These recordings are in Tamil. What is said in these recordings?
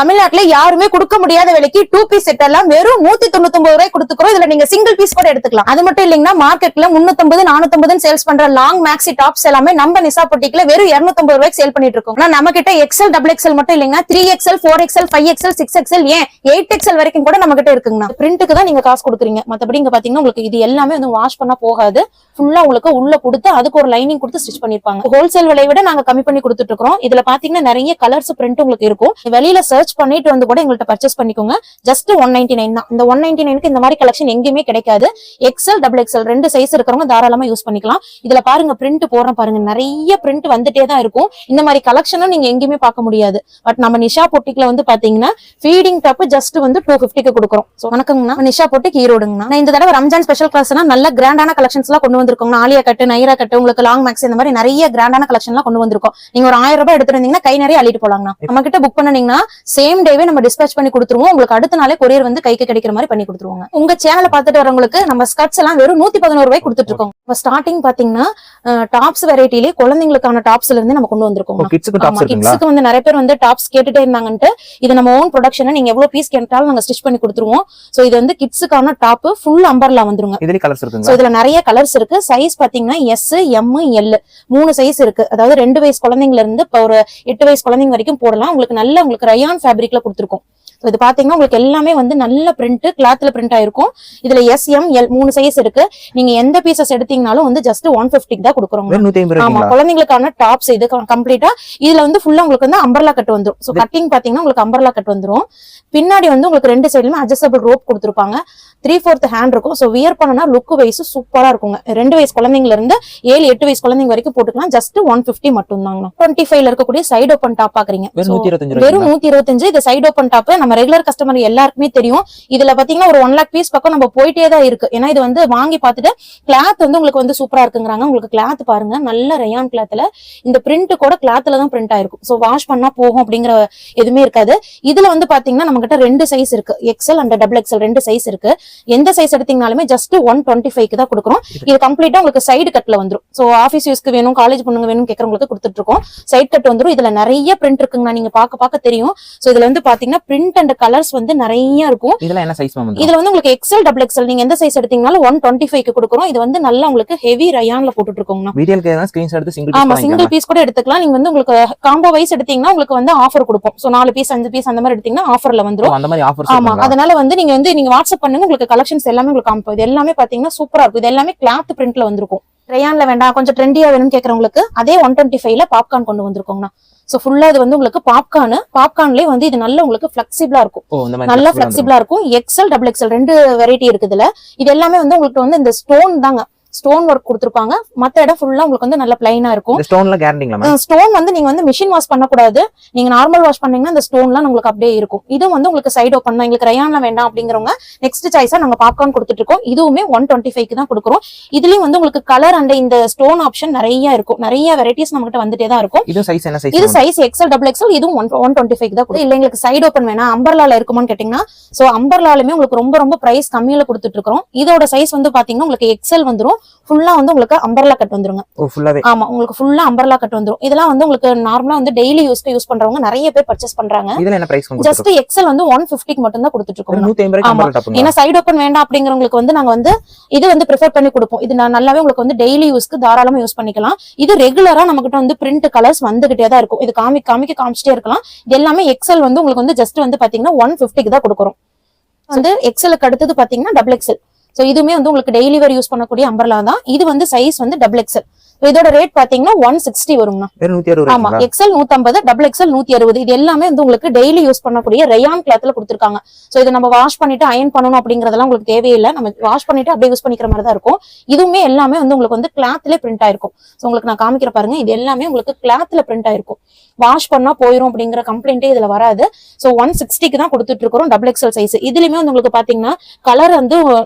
தமிழ்நாட்டுல யாருமே கொடுக்க முடியாத விலைக்கு 2 பீஸ் செட் எல்லாம் வெறும் 199 ரூபாய் கொடுத்துக்கிறோம். இதுல நீங்க சிங்கிள் பீஸ் கூட எடுத்துக்கலாம். அது மட்டும் இல்லைங்கன்னா மார்க்கெட்ல 350 450 சேல்ஸ் பண்ற லாங் மேக்ஸி டாப்ஸ் எல்லாமே நம்ம நிஷா பொட்டிக்ல வெறும் 250 ரூபாய்க்கு சேல் பண்ணிட்டு இருக்கோம். ஆனா நம்ம கிட்ட எக்ஸ்எல் டபுள் எக்ஸ்எல் மட்டும் இல்லைங்கன்னா 3XL 4XL 5XL 6XL ஏன் 8XL வரைக்கும் கூட நம்ம கிட்ட இருக்குங்கண்ணா. பிரிண்ட்டுக்கு தான் நீங்க காசு கொடுக்குறீங்க. மத்தபடி இங்க பாத்தீங்கன்னா உங்களுக்கு இது எல்லாமே வந்து வாஷ் பண்ணா போகாது. ஃபுல்லா உங்களுக்கு உள்ள கொடுத்து அதுக்கு ஒரு லைனிங் கொடுத்து ஸ்டிச் பண்ணிருப்பாங்க. ஹோல்சேல் விலையை விட நாங்க கம்மி பண்ணி கொடுத்துட்டு இருக்கோம். இதுல பாத்தீங்கன்னா நிறைய கலர்ஸ் பிரிண்ட் உங்களுக்கு இருக்கும். வெளியில சர்ச் பண்ணிட்டு வந்து கூட எங்கள்கிட்ட பர்ச்சேஸ் பண்ணிக்கோங்க. ஜஸ்ட் 199 தான். இந்த 199க்கு இந்த மாதிரி கலெக்ஷன் எங்கேயுமே கிடைக்காது. எக்ஸ்எல் டபுள் எக்ஸ்எல் 2 சைஸ் இருக்கிறவங்க தாராளமா யூஸ் பண்ணிக்கலாம். இதுல பாருங்க பிரிண்ட் போடுறேன் பாருங்க, நிறைய பிரிண்ட் வந்துட்டே தான் இருக்கும். இந்த மாதிரி கலெக்ஷனும் நீங்க எங்கேயுமே பார்க்க முடியாது. பட் நம்ம நிஷா பொட்டிக்ல வந்து பாத்தீங்கன்னா ஃபீடிங் டாப் ஜஸ்ட் வந்து 250க்கு கொடுக்குறோம். வணக்கங்கண்ணா, நிஷா பொட்டிக் ஈரோடுங்கண்ணா. நான் இந்த தடவை ரம்ஜான் ஸ்பெஷல் கிளாஸ்னா நல்ல கிராண்டான கலெக்ஷன்ஸ் எல்லாம் கொண்டு வந்திருக்கோம். ஆலியா கட்டு, நைரா கட்டு, உங்களுக்கு லாங் மேக்ஸ் இந்த மாதிரி நிறைய கிராண்டான கலெக்ஷன் எல்லாம் கொண்டு வந்திருக்கோம். நீங்க ஒரு 1000 ரூபாய் எடுத்துட்டு வந்தீங்கன்னா கை நிறைய அள்ளிட்டு போலாங்கண்ணா. நம்ம கிட்ட புக் பண்ணீங்கன்னா சேம் டேவே நம்ம டிஸ்பேச் பண்ணி கொடுத்துருவோம். உங்களுக்கு அடுத்த நாளே கொரியர் வந்து கைக்கு கிடைக்கிற மாதிரி பண்ணி கொடுத்துருவாங்க. உங்க சேனலை பார்த்துட்டு வரவங்களுக்கு நம்ம ஸ்கர்ட்ஸ் எல்லாம் வெறும் 111 ரூபாய் கொடுத்துட்டு இருக்கோம். ஸ்டார்டிங் பாத்தீங்கன்னா டாப்ஸ் வெரைட்டிலே குழந்தைங்களுக்கான டாப்ஸ்ல இருந்து நம்ம கொண்டு வந்திருக்கோம். கிட்ஸ்க்கு வந்து நிறைய பேர் வந்து டாப்ஸ் கேட்டுட்டே இருந்தாங்கன்ட்டு இது நம்ம ஓன் ப்ரொடக்ஷன். நீங்க எவ்வளவு பீஸ் கேட்டாலும் நாங்க ஸ்டிச் பண்ணி கொடுத்துருவோம். சோ இது வந்து கிட்ஸுக்கான டாப் ஃபுல் அம்பர்லா வந்துருங்க. இதுல நிறைய கலர்ஸ் இருக்கு. சைஸ் பாத்தீங்கன்னா S, M, L 3 சைஸ் இருக்கு. அதாவது 2 வயசு குழந்தைங்கல இருந்து ஒரு 8 வயசு குழந்தைங்க வரைக்கும் போடலாம். உங்களுக்கு ரயான் ஃபேப்ரிக்ல கொடுத்துருக்கோம். இது பாத்தீங்கன்னா உங்களுக்கு எல்லாமே வந்து நல்ல பிரிண்ட், கிளாத்ல பிரிண்ட் ஆயிருக்கும். இதுல S, M, L 3 சைஸ் இருக்கு. நீங்க எந்த பீசஸ் எடுத்தீங்கனாலும் வந்து ஜஸ்ட் 150க்கு தான் கொடுக்குறோம். ஆமா, குழந்தைங்களுக்கான டாப்ஸ் இது கம்ப்ளீட்டா. இதுல வந்து ஃபுல்லா உங்களுக்கு வந்து அம்பர்லா கட் வந்துரும். சோ கட்டிங் பாத்தீங்கன்னா உங்களுக்கு அம்பர்லா கட் வந்துரும். பின்னாடி வந்து உங்களுக்கு 2 சைடுலயுமே அட்ஜஸ்டபிள் ரோப் கொடுத்துருப்பாங்க. 3/4 ஹேண்ட் இருக்கும். சோ வியர் பண்ணனா லுக் வைஸ் சூப்பரா இருக்குங்க. 2 வயசு குழந்தைங்கல இருந்து 7, 8 வயசு குழந்தைங்க வரைக்கும் போட்டுக்கலாம். ஜஸ்ட் 150 மட்டும் தாங்க. 25ல இருக்கக்கூடிய சைடு ஓபன் டாப் பாக்குறீங்க. வெறும் 125. இது சைடு ஓபன் டாப் நம்ம ரெகுலர் கஸ்டமர் எல்லாருக்குமே தெரியும். இதுல பாத்தீங்கன்னா ஒரு 1 lakh பீஸ் பக்கம் நம்ம போயிட்டே தான் இருக்கு. ஏன்னா இது வந்து வாங்கி பார்த்துட்டு கிளாத் வந்து உங்களுக்கு வந்து சூப்பரா இருக்குங்கிறாங்க. உங்களுக்கு கிளாத் பாருங்க, நல்ல ரயான் கிளாத்ல. இந்த பிரிண்ட் கூட கிளாத்ல தான் பிரிண்ட் ஆயிருக்கும். சோ வாஷ் பண்ணா போகும் அப்படிங்கிற எதுவுமே இருக்காது. இதுல வந்து பாத்தீங்கன்னா நம்ம கிட்ட 2 சைஸ் இருக்கு. XL அண்ட் XXL 2 சைஸ் இருக்கு. எந்த சைஸ் எடுத்தீங்கனாலுமே ஜஸ்ட் 125க்கு தான் கொடுக்குறோம். இது கம்ப்ளீட்டா உங்களுக்கு சைடு கட்ல வந்துரும். சோ ஆபீஸ் யூஸ்க்கு வேணும், காலேஜ் பொண்ணுங்க வேணும் கேக்குறவங்களுக்கு கொடுத்துட்டு இருக்கோம். சைடு கட் வந்துரும். இதுல நிறைய பிரிண்ட் இருக்குங்க. நீங்க பாக்க தெரியும். சோ இதுல வந்து பாத்தீங்கன்னா பிரிண்ட் அண்ட் கலர்ஸ் வந்து நிறைய இருக்கும். இதுல என்ன சைஸ் மேம்? இதுல வந்து உங்களுக்கு XL XXL நீங்க எந்த சைஸ் எடுத்தீங்கனாலும் 125க்கு கொடுக்குறோம். இது வந்து நல்லா உங்களுக்கு ஹெவி ரயான்ல போட்டுட்டு இருக்கோம்னா வீடியோக்கு ஏதாவது ஸ்கிரீன்ஷாட் எடுத்து சிங்கிள் பீஸ் கூட எடுத்துக்கலாம். நீங்க வந்து உங்களுக்கு காம்போ வைஸ் எடுத்தீங்கன்னா உங்களுக்கு வந்து ஆஃபர் கொடுப்போம். சோ 4 பீஸ் 5 பீஸ் அந்த மாதிரி எடுத்தீங்கன்னா ஆஃபர்ல வந்துரும். அந்த மாதிரி ஆஃபர். ஆமா, அதனால வந்து நீங்க வாட்ஸ்அப் பண்ணுங்க. உங்களுக்கு கலெக்ஷன்ஸ் எல்லாமே உங்களுக்கு காமிப்போம். இது எல்லாமே பாத்தீங்கன்னா சூப்பரா இருக்கும். இது எல்லாமே கிளாத் பிரிண்ட்ல வந்திருக்கும். ரயான்ல வேண்டாம், கொஞ்சம் ட்ரெண்டியா வேணும்னு கேக்குறவங்களுக்கு அதே 125ல பாப்கார்ன் கொண்டு வந்திருக்கோம்னா. சோ ஃபுல்லா இது வந்து உங்களுக்கு பாப்கார்ன்லயே வந்து இது நல்ல உங்களுக்கு பிளெக்சிபிளா இருக்கும். நல்ல பிளெக்சிபிளா இருக்கும். XL XXL 2 வெரைட்டி இருக்குதுல. இது எல்லாமே வந்து உங்களுக்கு வந்து இந்த ஸ்டோன் தாங்க, ஸ்டோன் ஒர்க் கொடுத்திருப்பாங்க. மத்த இடம் ஃபுல்லா உங்களுக்கு வந்து நல்ல பிளைனா இருக்கும். ஸ்டோன்ல கேரண்டிங்களா? ஸ்டோன் வந்து நீங்க வந்து மிஷின் வாஷ் பண்ண கூடாது. நீங்க நார்மல் வாஷ் பண்ணீங்கன்னா இந்த ஸ்டோன்லாம் உங்களுக்கு அப்படியே இருக்கும். இது வந்து உங்களுக்கு சைடு ஓபன் தான். உங்களுக்கு ரயான்ல வேண்டாம் அப்படிங்கறவங்க நெக்ஸ்ட் சாய்ஸா நாங்க பாப்கார்ன் கொடுத்துட்டு இருக்கோம். இதுவுமே 125க்கு தான் கொடுக்குறோம். இதுலயும் வந்து உங்களுக்கு கலர் அண்ட் இந்த ஸ்டோன் ஆப்ஷன் நிறைய இருக்கும். நிறைய வெரைட்டிஸ் நம்ம கிட்ட வந்துட்டே தான் இருக்கும். இது சைஸ் என்ன சைஸ்? இது சைஸ் XL XXL. இதுவும் 125க்கு தான் கொடுக்கும். இல்ல எங்களுக்கு சைடு ஓபன் வேணா அம்பர்லால இருக்குமான்னு கேட்டீங்கன்னா சோ அம்பர்லாலுமே உங்களுக்கு ரொம்ப ரொம்ப பிரைஸ் கம்மியில கொடுத்துட்டு இருக்கோம். இதோட சைஸ் வந்து பாத்தீங்கன்னா உங்களுக்கு XL வந்துரும். ஃபுல்லா வந்து உங்களுக்கு அம்பர்லா கட் வந்துருங்க. ஆமா, உங்களுக்கு ஃபுல்லா அம்பர்லா கட் வந்துரும். இதெல்லாம் வந்து உங்களுக்கு நார்மலா வந்து டெய்லி யூஸ் பண்றவங்க நிறைய பேர் பர்ச்சேஸ் பண்றாங்க. இதுல என்ன பிரைஸ்? ஜஸ்ட் XL வந்து 150க்கு மட்டும் தான் கொடுத்துட்டு இருக்கோம். 150 ஏன்னா சைடு ஓபன் வேண்டாம் அப்படிங்கறவங்களுக்கு வந்து நாங்க வந்து இது வந்து ப்ரிஃபர் பண்ணி கொடுப்போம். இது நல்லாவே உங்களுக்கு வந்து டெய்லி யூஸ்க்கு தாராளமா யூஸ் பண்ணிக்கலாம். இது ரெகுலரா நம்ம கிட்ட வந்து பிரிண்ட் கலர்ஸ் வந்துகிட்டே தான் இருக்கும். இது காமிச்சிட்டே இருக்கலாம். இது எல்லாமே XL வந்து உங்களுக்கு வந்து ஜஸ்ட் வந்து பாத்தீங்கன்னா 150க்கு தான் கொடுக்குறோம். வந்து XLக்கு அடுத்தது பாத்தீங்கன்னா XXL. சோ இதுவுமே வந்து உங்களுக்கு டெய்லி வேர் யூஸ் பண்ணக்கூடிய அம்பர்லா தான். இது வந்து சைஸ் வந்து XXL. இதோட ரேட் பாத்தீங்கன்னா 160 வரும்னா. ஆமா, XL 150, XXL 160. இது எல்லாமே வந்து உங்களுக்கு டெய்லி யூஸ் பண்ணக்கூடிய ரயான் கிளாத்ல கொடுத்திருக்காங்க. சோ இதை நம்ம வாஷ் பண்ணிட்டு அயன் பண்ணணும் அப்படிங்கறதெல்லாம் உங்களுக்கு தேவையில்லை. நம்ம வாஷ் பண்ணிட்டு அப்படியே யூஸ் பண்ணிக்கிற மாதிரி தான் இருக்கும். இதுவுமே எல்லாமே வந்து உங்களுக்கு வந்து கிளாத்ல பிரிண்ட் ஆயிருக்கும். சோ உங்களுக்கு நான் காமிக்கிற பாருங்க. இது எல்லாமே உங்களுக்கு கிளாத்ல பிரிண்ட் ஆயிருக்கும். வாஷ் பண்ணா போயிரும் அப்படிங்கிற கம்ப்ளைண்டே இதுல வராது. சோ 160க்கு தான் கொடுத்துட்டு இருக்கிறோம். XXL size. இதுலயுமே வந்து உங்களுக்கு பாத்தீங்கன்னா கலர் வந்து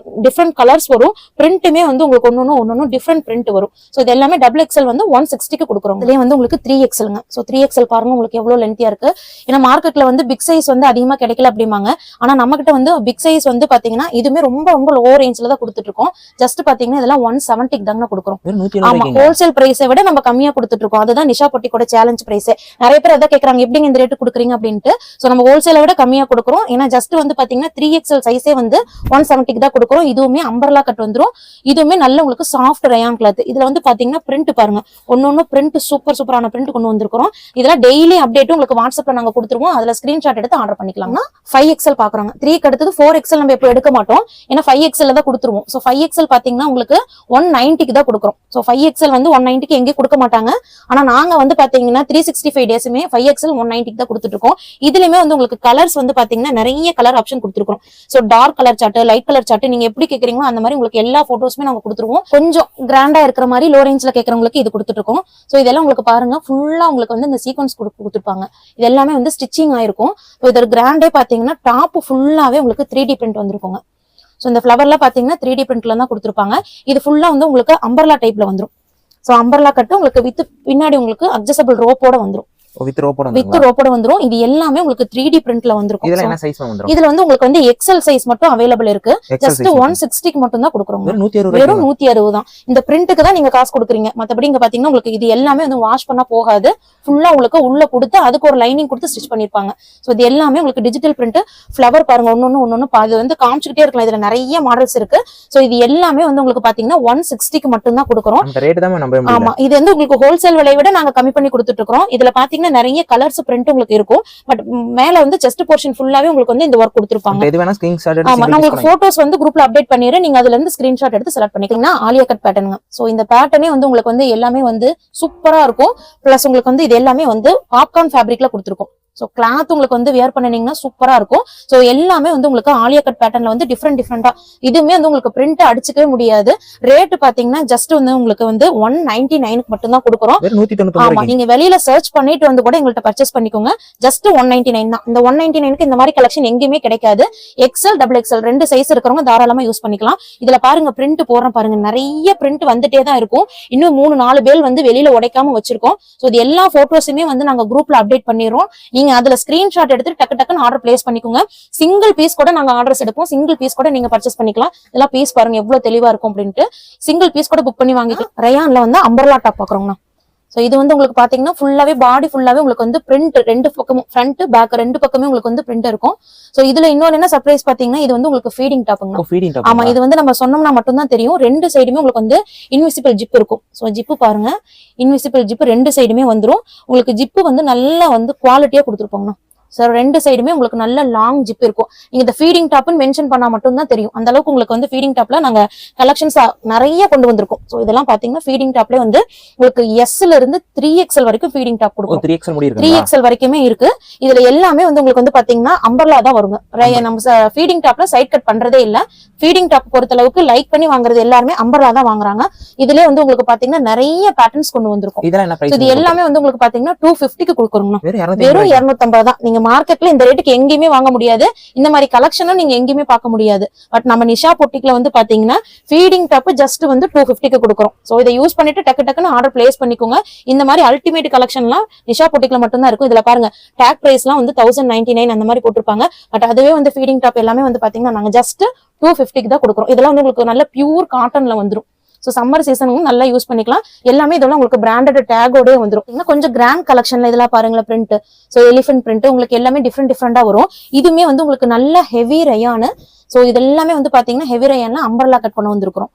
டிஃப்ரெண்ட் கலர்ஸ் வரும். பிரிண்ட்டுமே வந்து உங்களுக்கு ஒன்னொன்னு டிஃப்ரெண்ட் பிரிண்ட் வரும். சோ இது எல்லாமே XXL வந்து 160க்கு கொடுக்குறோம். இதுலயே வந்து உங்களுக்கு 3XLங்க. சோ 3XL பாருங்க உங்களுக்கு எவ்வளவு லென்த்தியா இருக்கு. ஏன்னா மார்க்கெட்ல வந்து பிக் சைஸ் வந்து அதிகமா கிடைக்கல அப்படிம்பாங்க. ஆனா நம்ம கிட்ட வந்து பிக் சைஸ் வந்து பாத்தீங்கன்னா இதுமே ரொம்ப ரொம்ப லோ ரேஞ்ச்ல தான் கொடுத்துட்டு இருக்கோம். ஜஸ்ட் பாத்தீங்கன்னா இதெல்லாம் 170க்கு தாங்க கொடுக்குறோம். ஆமா, ஹோல்சேல் பிரைஸை விட நம்ம கம்மியா கொடுத்துட்டு இருக்கோம். அதுதான் நிஷா பொட்டிக்கோட சேலஞ்ச் பிரைஸ். நிறைய பேர் அதான் கேக்குறாங்க எப்படிங்க இந்த ரேட்டு கொடுக்குறீங்க அப்படின்ட்டு. சோ நம்ம ஹோல்சேலை விட கம்மியா கொடுக்குறோம். ஏன்னா ஜஸ்ட் வந்து பாத்தீங்கன்னா 3XL சைஸே வந்து 170 தான் கொடுக்குறோம். இதுவுமே அம்பர்லா கட் வந்துரும். இதுவுமே நல்ல உங்களுக்கு சாஃப்ட் ரயான் கிளாத். இதுல வந்து பாத்தீங்கன்னா பிரிண்ட் பாருங்க, ஒன்னொன்னு பிரிண்ட் சூப்பரான பிரிண்ட் கொண்டு வந்திருக்கிறோம். இதெல்லாம் டெய்லி அப்டேட் உங்களுக்கு வாட்ஸ்அப்ல நாங்க கொடுத்துருவோம். அதுல ஸ்கிரீன்ஷாட் எடுத்து ஆர்டர் பண்ணிக்கலாம்னா 5XL பாக்குறாங்க. 3க்கு அடுத்தது 4XL நம்ம எப்போ எடுக்க மாட்டோம், ஏன்னா 5XL தான் கொடுத்துருவோம். சோ 5XL பாத்தீங்கன்னா உங்களுக்கு 190 தான் கொடுக்குறோம். சோ 5XL வந்து 190 எங்கேயும் கொடுக்க மாட்டாங்க. ஆனா நாங்க வந்து பாத்தீங்கன்னா 365 டேஸுமே 5XL 190 தான் கொடுத்துட்டு இருக்கோம். இதுலயுமே வந்து உங்களுக்கு கலர்ஸ் வந்து பாத்தீங்கன்னா நிறைய கலர் ஆப்ஷன் கொடுத்துருக்கோம். So dark colour chart, light colour chart, நீங்க எப்படி கேக்குறீங்களோ அந்த மாதிரி உங்களுக்கு எல்லா போட்டோஸுமே நாங்க கொடுத்துருவோம். கொஞ்சம் கிராண்டா இருக்கிற மாதிரி லோ ரேஞ்ச்ல கேட்கறவங்களுக்கு இது கொடுத்துட்டு இருக்கோம். சோ இதெல்லாம் உங்களுக்கு பாருங்க ஃபுல்லா உங்களுக்கு வந்து இந்த சீக்வன்ஸ் கொடுத்துருப்பாங்க. இது எல்லாமே வந்து ஸ்டிச்சிங் ஆயிருக்கும். இதோட கிராண்டே பாத்தீங்கன்னா டாப் ஃபுல்லாவே உங்களுக்கு 3D பிரிண்ட் வந்திருக்குங்க. சோ இந்த ஃபிளவர்ல பாத்தீங்கன்னா 3D பிரிண்ட்ல தான் கொடுத்துருப்பாங்க. இது ஃபுல்லா வந்து உங்களுக்கு அம்பர்லா டைப்ல வந்துரும். சோ அம்பர்லா கட்டு உங்களுக்கு வித் பின்னாடி உங்களுக்கு அட்ஜஸ்டபிள் ரோப்போட வந்துரும். வித் ரோப்போட வந்துரும். இது எல்லாமே உங்களுக்கு 3D பிரிண்ட்ல வந்திருக்கும். இதுல என்ன சைஸ் வந்துரும்? இதுல வந்து உங்களுக்கு வந்து XL சைஸ் மட்டும் அவைலபிள் இருக்கு. ஜஸ்ட் 160க்கு மட்டும் தான் கொடுக்குறோம். வெறும் 160 தான். இந்த பிரிண்ட்டுக்கு தான் நீங்க காசு கொடுக்குறீங்க. மத்தபடி இங்க பாத்தீங்கன்னா உங்களுக்கு இது எல்லாமே வந்து வாஷ் பண்ணா போகாது. ஃபுல்லா உங்களுக்கு உள்ள கொடுத்து அதுக்கு ஒரு லைனிங் கொடுத்து ஸ்டிச் பண்ணிருப்பாங்க. சோ இது எல்லாமே உங்களுக்கு டிஜிட்டல் பிரிண்ட். ஃபிளவர் பாருங்க ஒன்னொன்னு அது வந்து காமிச்சுக்கிட்டே இருக்கலாம். இதுல நிறைய மாடல்ஸ் இருக்கு. சோ இது எல்லாமே வந்து உங்களுக்கு பாத்தீங்கன்னா 160க்கு மட்டும் தான் கொடுக்குறோம். ஆமா, இது வந்து உங்களுக்கு ஹோல்சேல் விலையை விட நாங்க கம்மி பண்ணி கொடுத்துட்டு இருக்கோம். இதுல பாத்தீங்கன்னா நிறைய கலர்ஸ் பிரிண்ட் உங்களுக்கு இருக்கும். பட் மேல வந்து செஸ்ட் போர்ஷன் ஃபுல்லாவே உங்களுக்கு வந்து இந்த வர்க் கொடுத்திருப்பாங்க. இது வேணா ஸ்கிரீன்ஷாட் எடுத்து ஆமா, நான் உங்களுக்கு போட்டோஸ் வந்து குரூப்ல அப்டேட் பண்ணிடுறேன். நீங்க அதுல இருந்து ஸ்கிரீன்ஷாட் எடுத்து செலக்ட் பண்ணிக்கீங்கன்னா ஆலியா கட் பேட்டர்னுங்க. சோ இந்த பேட்டர்னே வந்து உங்களுக்கு வந்து எல்லாமே வந்து சூப்பரா இருக்கும். பிளஸ் உங்களுக்கு வந்து இது எல்லாமே வந்து பாப்கார்ன் ஃபேப்ரிக்ல கொடுத்திருக்கோம். சோ கிளாத் உங்களுக்கு வந்து வியர் பண்ணீங்கன்னா சூப்பரா இருக்கும். சோ எல்லாமே வந்து உங்களுக்கு ஆலியா கட் பேட்டர்ன்ல வந்து டிஃப்ரெண்டா இதுவுமே வந்து உங்களுக்கு பிரிண்ட் அடிச்சுக்கவே முடியாது. ரேட் பாத்தீங்கன்னா ஜஸ்ட் வந்து உங்களுக்கு வந்து 199க்கு மட்டும் தான் கொடுக்குறோம். ஆமா, நீங்க வெளியில சர்ச் பண்ணிட்டு வந்து கூட எங்கள்கிட்ட பர்ச்சேஸ் பண்ணிக்கோங்க. ஜஸ்ட் 199 தான். இந்த 199க்கு இந்த மாதிரி கலெக்ஷன் எங்கேயுமே கிடைக்காது. XL XXL ரெண்டு சைஸ் இருக்கிறவங்க தாராளமா யூஸ் பண்ணிக்கலாம். இதுல பாருங்க பிரிண்ட் போறோம் பாருங்க, நிறைய பிரிண்ட் வந்துட்டே தான் இருக்கும். இன்னும் 3-4 பேல் வந்து வெளியில உடைக்காம வச்சிருக்கோம். சோ இது எல்லா போட்டோஸுமே வந்து நாங்க குரூப்ல அப்டேட் பண்ணிடுறோம். நீங்க அதுல ஸ்கிரீன்ஷாட் எடுத்து டக்குன்னு ஆர்டர் பிளேஸ் பண்ணிக்கோங்க. சிங்கிள் பீஸ் கூட நாங்க ஆர்டர்ஸ் எடுப்போம். சிங்கிள் பீஸ் கூட நீங்க பர்ச்சேஸ் பண்ணிக்கலாம். இதெல்லாம் பீஸ் பாருங்க எவ்வளவு தெளிவா இருக்கும் அப்படின்ட்டு. சிங்கிள் பீஸ் கூட புக் பண்ணி வாங்கிக்கலாம். ரயான்ல வந்து அம்பர்லா டாப் பாக்குறோம்னா, சோ இது வந்து உங்களுக்கு பாத்தீங்கன்னா ஃபுல்லாவே பாடி ஃபுல்லாவே உங்களுக்கு வந்து பிரிண்ட் ரெண்டு பக்கமும் ஃப்ரண்ட் பேக் ரெண்டு பக்கமே உங்களுக்கு வந்து பிரிண்ட் இருக்கும். சோ இதுல இன்னொரு என்ன சர்ப்ரைஸ் பாத்தீங்கன்னா இது வந்து உங்களுக்கு ஃபீடிங் டாப்புங்க. ஆமா, இது வந்து நம்ம சொன்னோம்னா மட்டும் தான் தெரியும். ரெண்டு சைடுமே உங்களுக்கு வந்து இன்விசிபிள் ஜிப் இருக்கும். சோ ஜிப்பு பாருங்க, இன்விசிபிள் ஜிப் ரெண்டு சைடுமே வந்துரும். உங்களுக்கு ஜிப்பு வந்து நல்லா வந்து குவாலிட்டியா கொடுத்துருப்பாங்க. சார் ரெண்டு சைடுமே உங்களுக்கு நல்ல லாங் ஜிப் இருக்கும். நீங்க இந்த ஃபீடிங் டாப்னு மென்ஷன் பண்ணா மட்டும் தான் தெரியும். அந்த அளவுக்கு உங்களுக்கு வந்து ஃபீடிங் டாப்ல நாங்க கலெக்ஷன்ஸ் நிறைய கொண்டு வந்திருக்கோம். சோ இதெல்லாம் பாத்தீங்கன்னா ஃபீடிங் டாப்ல வந்து உங்களுக்கு Sல இருந்து 3XL வரைக்கும் ஃபீடிங் டாப் கொடுக்கும். 3XL வரைக்குமே இருக்கு. இதுல எல்லாமே வந்து உங்களுக்கு வந்து பாத்தீங்கன்னா அம்பர்லா தான் வருங்க. நம்ம ஃபீடிங் டாப்ல சைட் கட் பண்றதே இல்ல. ஃபீடிங் டாப் பொறுத்த அளவுக்கு லைக் பண்ணி வாங்குறது எல்லாருமே அம்பர்லா தான் வாங்குறாங்க. இதுலயே வந்து உங்களுக்கு பாத்தீங்கன்னா நிறைய பேட்டர்ன்ஸ் கொண்டு வந்திருக்கும். இது எல்லாமே வந்து உங்களுக்கு பாத்தீங்கன்னா 250க்கு கொடுக்குறோம். வெறும் 250 தான். நீங்க மார்க்கெட்ல இந்த ரேட்டுக்கு எங்கேயுமே வாங்க முடியாது. இந்த மாதிரி கலெக்ஷனும் நீங்க எங்கேயுமே பார்க்க முடியாது. பட் நம்ம நிஷா பொட்டிக்ல வந்து பாத்தீங்கன்னா ஃபீடிங் டாப் ஜஸ்ட் வந்து 250க்கு கொடுக்குறோம். சோ இதை யூஸ் பண்ணிட்டு டக்குன்னு ஆர்டர் பிளேஸ் பண்ணிக்கோங்க. இந்த மாதிரி அல்டிமேட் கலெக்ஷன்லாம் நிஷா பொட்டிக்ல மட்டும் தான் இருக்கும். இதுல பாருங்க டேக் பிரைஸ்லாம் வந்து 1099 அந்த மாதிரி போட்டிருப்பாங்க. பட் அதுவே வந்து ஃபீடிங் டாப் எல்லாமே வந்து பாத்தீங்கன்னா நாங்க ஜஸ்ட் 250க்கு தான் கொடுக்குறோம். இதெல்லாம் வந்து உங்களுக்கு நல்ல பியூர் காட்டன்ல வந்துரும். சோ சம்மர் சீசனுக்கும் நல்லா யூஸ் பண்ணிக்கலாம். எல்லாமே இதெல்லாம் உங்களுக்கு பிராண்டட் டேகோட வந்துரும். இன்னும் கொஞ்சம் கிராண்ட் கலெக்ஷன்ல இதெல்லாம் பாருங்களேன் பிரிண்ட். சோ எலிஃபென்ட் பிரிண்ட் உங்களுக்கு எல்லாமே டிஃப்ரெண்டா வரும். இதுமே வந்து உங்களுக்கு நல்ல ஹெவி ரயான். சோ இது எல்லாமே வந்து பாத்தீங்கன்னா ஹெவி ரயான்ல அம்பர்லா கட் பண்ண வந்திருக்கிறோம்.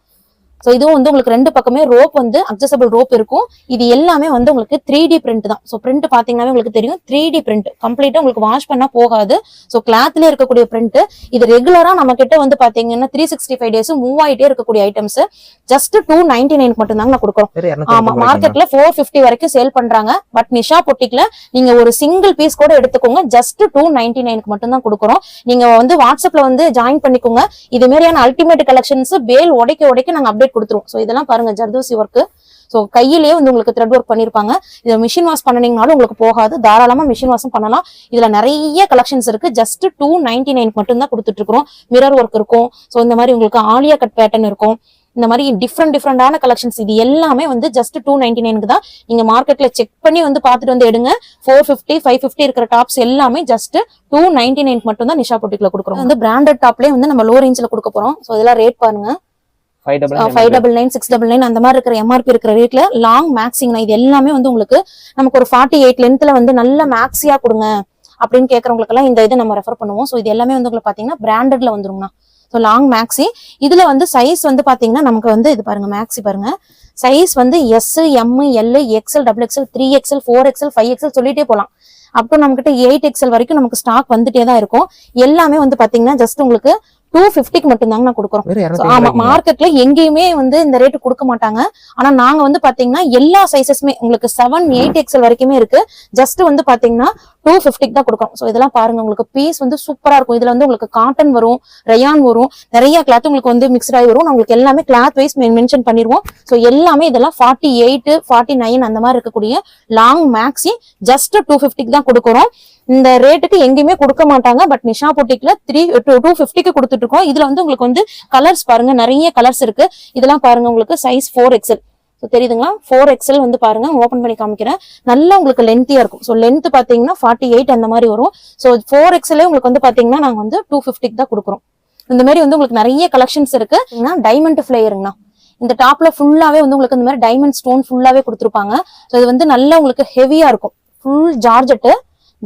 சோ இதுவும் வந்து உங்களுக்கு ரெண்டு பக்கமே ரோப் வந்து அட்ஜஸ்டபிள் ரோப் இருக்கும். இது எல்லாமே வந்து உங்களுக்கு 3D பிரிண்ட் தான். சோ பிரிண்ட் பாத்தீங்கன்னா உங்களுக்கு தெரியும் 3D பிரிண்ட் கம்ப்ளீட்டா உங்களுக்கு வாஷ் பண்ணா போகாது. சோ கிளாத்ல இருக்கக்கூடிய பிரிண்ட். இது ரெகுலரா நம்ம கிட்ட வந்து பாத்தீங்கன்னா 365 டேஸ் மூவ் ஆயிட்டே இருக்கக்கூடிய ஐட்டம்ஸ். ஜஸ்ட் 299 மட்டும் தாங்க நான் கொடுக்குறோம். ஆமா, மார்க்கெட்ல 450 வரைக்கும் சேல் பண்றாங்க. பட் நிஷா பொட்டிக்ல நீங்க ஒரு சிங்கிள் பீஸ் கூட எடுத்துக்கோங்க. ஜஸ்ட் 299க்கு மட்டும் தான் கொடுக்குறோம். நீங்க வந்து வாட்ஸ்அப்ல வந்து ஜாயின் பண்ணிக்கோங்க. இது மாதிரியான அல்டிமேட் கலெக்ஷன்ஸ் பேல் உடைக்க நாங்க அப்டேட் கொடுத்துருவோம். சோ இதெல்லாம் பாருங்க ஜர்தோசி ஒர்க். சோ கையிலேயே வந்து உங்களுக்கு த்ரெட் ஒர்க் பண்ணிருப்பாங்க. இதை மிஷின் வாஷ் பண்ணீங்கனாலும் உங்களுக்கு போகாது. தாராளமா மிஷின் வாஷும் பண்ணலாம். இதுல நிறைய கலெக்ஷன்ஸ் இருக்கு. ஜஸ்ட் 299 மட்டும் தான் கொடுத்துட்டு இருக்கோம். மிரர் ஒர்க் இருக்கும். சோ இந்த மாதிரி உங்களுக்கு ஆலியா கட் பேட்டர்ன் இருக்கும். இந்த மாதிரி டிஃப்ரெண்டான கலெக்ஷன்ஸ் இது எல்லாமே வந்து ஜஸ்ட் 299க்கு தான். நீங்க மார்க்கெட்ல செக் பண்ணி வந்து பாத்துட்டு வந்து எடுங்க. 450 550 இருக்கிற டாப்ஸ் எல்லாமே ஜஸ்ட் 299 மட்டும் தான் நிஷா பொட்டிக்ல கொடுக்குறோம். வந்து பிராண்டட் டாப்லயே வந்து நம்ம லோ ரேஞ்ச்ல கொடுக்க போறோம். சோ இதெல்லாம் ரேட் பாருங்க. 599 699 அந்த மாதிரி இருக்கிற எம்ஆர்பி இருக்கிற ரேட்ல லாங் மேக்ஸிங். இது எல்லாமே வந்து உங்களுக்கு நமக்கு ஒரு 48 லென்த்ல வந்து நல்ல மேக்ஸியா கொடுங்க அப்படின்னு கேட்கறவங்களுக்கு எல்லாம் இந்த இதை நம்ம ரெஃபர் பண்ணுவோம். சோ இது எல்லாமே வந்து உங்களுக்கு பாத்தீங்கன்னா பிராண்டட்ல வந்துருங்கண்ணா. ஸோ லாங் மேக்ஸி இதுல வந்து சைஸ் வந்து பாத்தீங்கன்னா நமக்கு வந்து இது பாருங்க மேக்ஸி பாருங்க சைஸ் வந்து S M L XL XXL 3XL 4XL 5XL சொல்லிட்டே போலாம். அப்போ நம்ம கிட்ட 8XL வரைக்கும் நமக்கு ஸ்டாக் வந்துட்டே தான் இருக்கும். எல்லாமே வந்து பாத்தீங்கன்னா ஜஸ்ட் உங்களுக்கு 250க்கு மட்டும் தாங்க நான் கொடுக்குறோம். ஆமா மார்க்கெட்ல எங்கேயுமே வந்து இந்த ரேட்டு கொடுக்க மாட்டாங்க. ஆனா நாங்க வந்து பாத்தீங்கன்னா எல்லா சைசஸ்மே உங்களுக்கு 7 8XL வரைக்குமே இருக்கு. ஜஸ்ட் வந்து பாத்தீங்கன்னா 250க்கு தான் கொடுக்குறோம். சோ இதெல்லாம் பாருங்க உங்களுக்கு பீஸ் வந்து சூப்பரா இருக்கும். இதுல வந்து உங்களுக்கு காட்டன் வரும், ரயான் வரும், நிறைய கிளாத் உங்களுக்கு வந்து மிக்ஸ்ட் ஆகி வரும். உங்களுக்கு எல்லாமே கிளாத் வைஸ் மென்ஷன் பண்ணிடுவோம். சோ எல்லாமே இதெல்லாம் 48 49 அந்த மாதிரி இருக்கக்கூடிய லாங் மேக்ஸி ஜஸ்ட் 250க்கு தான் கொடுக்குறோம். இந்த ரேட்டுக்கு எங்கேயுமே கொடுக்க மாட்டாங்க. பட் நிஷா பொட்டிக்ல 250க்கு கொடுத்துட்டு இருக்கோம். இதுல வந்து உங்களுக்கு வந்து கலர்ஸ் பாருங்க நிறைய கலர்ஸ் இருக்கு. இதெல்லாம் பாருங்க உங்களுக்கு சைஸ் 4XL தெரியுதுங்களா 4XL வந்து பாருங்க ஓபன் பண்ணி காமிக்கிறேன். நல்லா உங்களுக்கு லென்த்தியா இருக்கும். சோ லென்த் பாத்தீங்கன்னா 48 அந்த மாதிரி வரும். சோ 4XL உங்களுக்கு வந்து பாத்தீங்கன்னா நாங்க வந்து 250க்கு தான் கொடுக்குறோம். இந்த மாதிரி வந்து உங்களுக்கு நிறைய கலெக்ஷன்ஸ் இருக்கு. டைமண்ட் ஃபிளேயருங்கண்ணா. இந்த டாப்ல ஃபுல்லாவே வந்து உங்களுக்கு இந்த மாதிரி டைமண்ட் ஸ்டோன் ஃபுல்லாவே கொடுத்துருப்பாங்க. சோ இது வந்து நல்லா உங்களுக்கு ஹெவியா இருக்கும். ஃபுல்